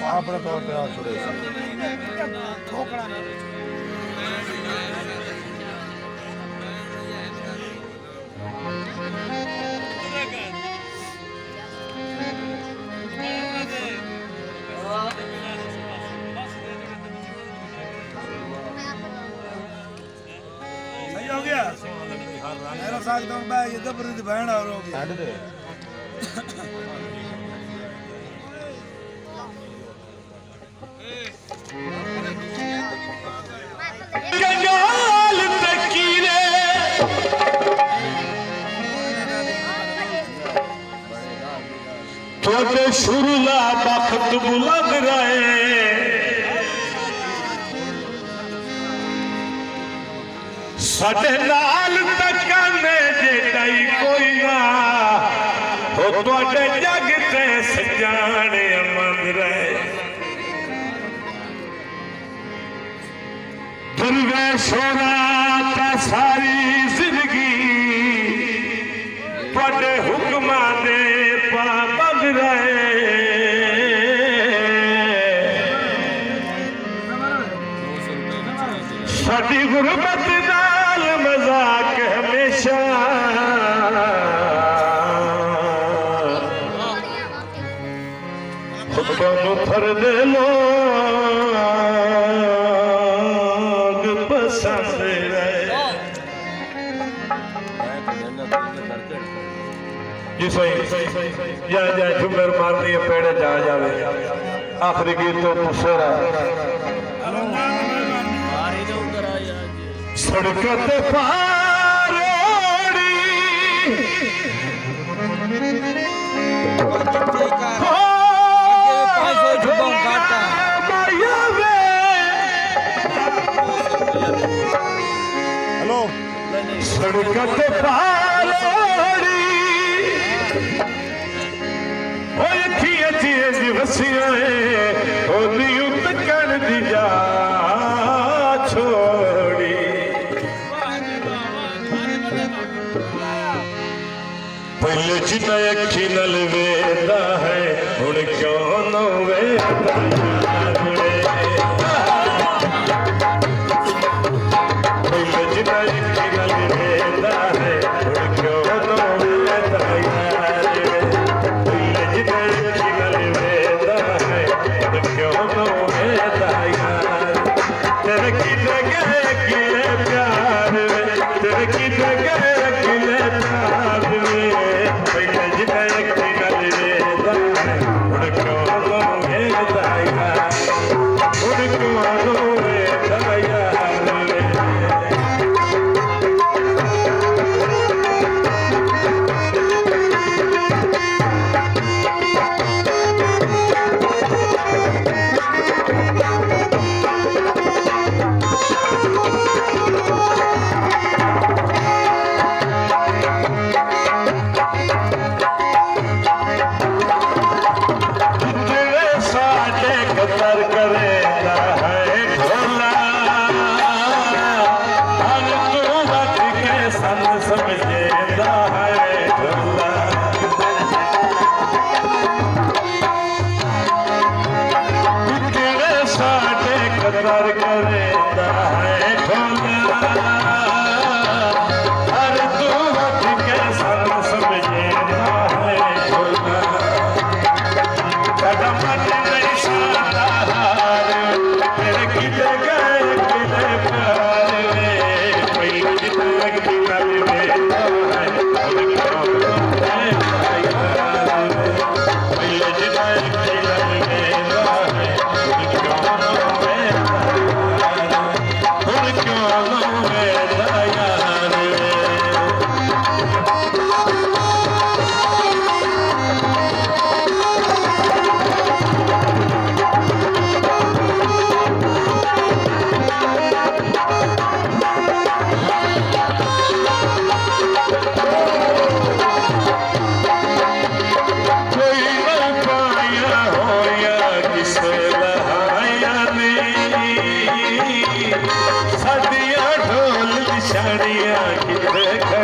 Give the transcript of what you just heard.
अपने तौर पे आप छुड़े ठोकना सही हो गया मेरा साथ तो मैं ये तो बड़ी बहन और हो गया थोड़े शुरुला बखत बुलंद रहे साडे नाल तकने जेटाई कोई ना हो तुहाडे जग ते सजाने अमन रहे दरवेशों ता सारी जिंदगी तुहाडे हुक्मां दे पाबंद रहे साडी गुरबत नाल मजाक हमेशा तुहानू फरदे लोग पसंद रहे जी सही या झुमर मारनी है पेड़ जा जावे आखिरी गीत तो पुसर है सड़क ते पारोड़ी हेलो सड़क ते पारोड़ी तकन दी जा छोड़ी पहले जिन्ना अखी नल वेदा है हुण क्यों न वेदा पहले जिन्ना अखी नल वेदा है हुण क्यों न वेदा तेरे की जगह किले प्यार तेरे की जगह किले प्यार पहले जिन्हें की गल वेदा हुण क्यों नो वेदा हुण क्यों नो वेदा सदियां ढोल निशानियां किधर